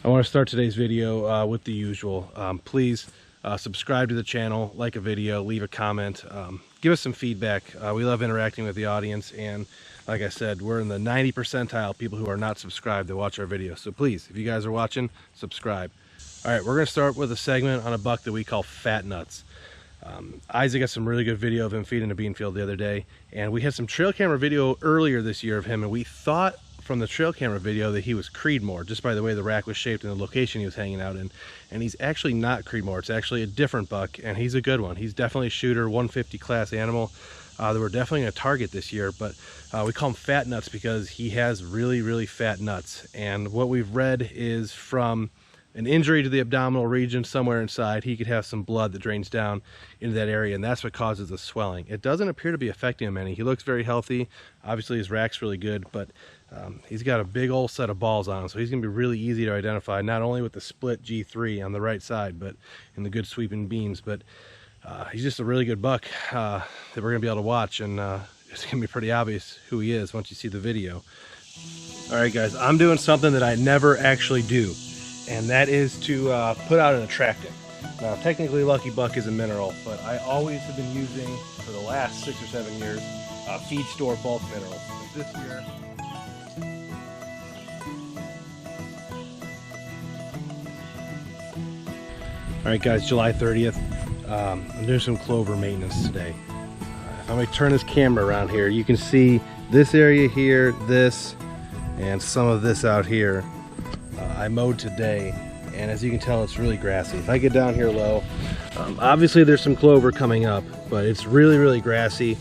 I want to start today's video with the usual. Please subscribe to the channel, like a video, leave a comment, give us some feedback. We love interacting with the audience, and like I said, we're in the 90 percentile people who are not subscribed that watch our videos. So please, if you guys are watching, subscribe. All right, we're going to start with a segment on a buck that we call Fat Nuts. Isaac got some really good video of him feeding a bean field the other day, and we had some trail camera video earlier this year of him, and we thought from the trail camera video that he was Creedmoor just by the way the rack was shaped and the location he was hanging out in. And he's actually not Creedmoor. It's actually a different buck, and he's a good one. He's definitely a shooter, 150 class animal that we're definitely going to target this year. But we call him Fat Nuts because he has really fat nuts. And what we've read is from an injury to the abdominal region somewhere inside, he could have some blood that drains down into that area, and that's what causes the swelling. It doesn't appear to be affecting him any. He looks very healthy. Obviously his rack's really good, but he's got a big old set of balls on him, so he's going to be really easy to identify, not only with the split G3 on the right side, but in the good sweeping beams. But he's just a really good buck that we're going to be able to watch, and it's going to be pretty obvious who he is once you see the video. All right, guys, I'm doing something that I never actually do, and that is to put out an attractant. Now, technically Lucky Buck is a mineral, but I always have been using, for the last 6 or 7 years, feed store bulk minerals. But this year, all right, guys, July 30th, I'm doing some clover maintenance today. If I'm going to turn this camera around here, you can see this area here, this, and some of this out here. I mowed today, and as you can tell, it's really grassy. If I get down here low, obviously there's some clover coming up, but it's really grassy,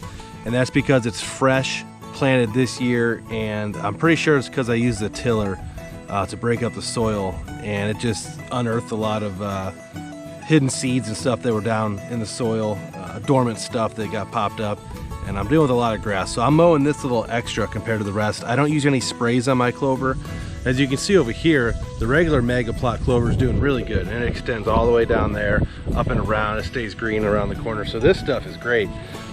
and that's because it's fresh, planted this year, and I'm pretty sure it's because I used the tiller to break up the soil, and it just unearthed a lot of hidden seeds and stuff that were down in the soil, dormant stuff that got popped up, and I'm dealing with a lot of grass. So I'm mowing this a little extra compared to the rest. I don't use any sprays on my clover. As you can see over here, the regular mega plot clover is doing really good, and it extends all the way down there, up and around. It stays green around the corner, so this stuff is great.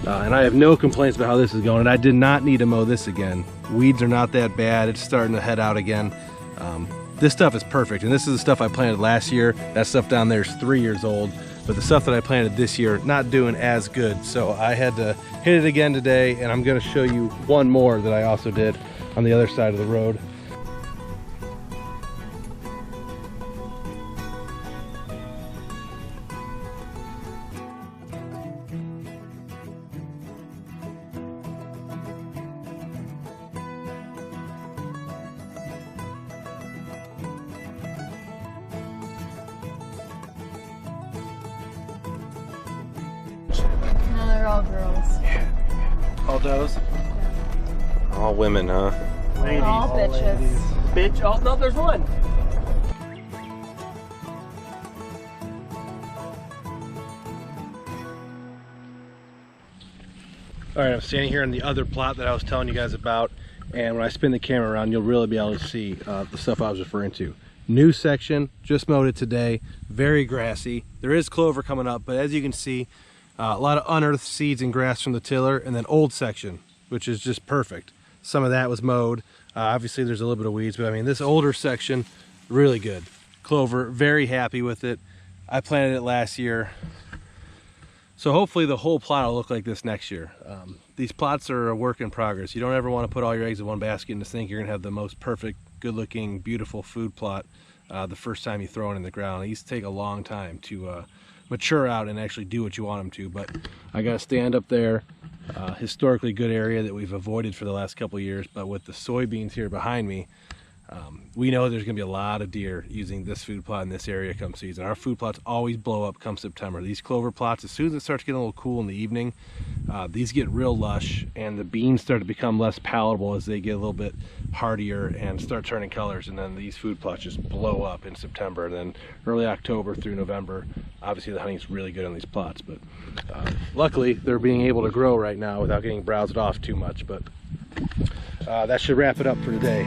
And I have no complaints about how this is going, and I did not need to mow this again. Weeds are not that bad. It's starting to head out again. This stuff is perfect, and this is the stuff I planted last year. That stuff down there is 3 years old, but the stuff that I planted this year, not doing as good. So I had to hit it again today, and I'm gonna show you one more that I also did on the other side of the road. No, they're all girls. All does? Yeah. All women, huh? Ladies. All bitches. Ladies. Bitch, oh no, there's one. All right, I'm standing here on the other plot that I was telling you guys about, and when I spin the camera around, you'll really be able to see the stuff I was referring to. New section, just mowed it today, very grassy. There is clover coming up, but as you can see, a lot of unearthed seeds and grass from the tiller, and then old section, which is just perfect. Some of that was mowed. Obviously there's a little bit of weeds, but I mean, this older section, really good. Clover, very happy with it. I planted it last year. So hopefully the whole plot will look like this next year. These plots are a work in progress. You don't ever want to put all your eggs in one basket and think you're gonna have the most perfect, good looking, beautiful food plot the first time you throw it in the ground. It used to take a long time to mature out and actually do what you want them to, but I gotta stand up there. Historically good area that we've avoided for the last couple of years, but with the soybeans here behind me, We know there's going to be a lot of deer using this food plot in this area come season. Our food plots always blow up come September. These clover plots, as soon as it starts getting a little cool in the evening, these get real lush, and the beans start to become less palatable as they get a little bit hardier and start turning colors, and then these food plots just blow up in September. And then early October through November, obviously the hunting's really good on these plots, but luckily they're being able to grow right now without getting browsed off too much. But that should wrap it up for today.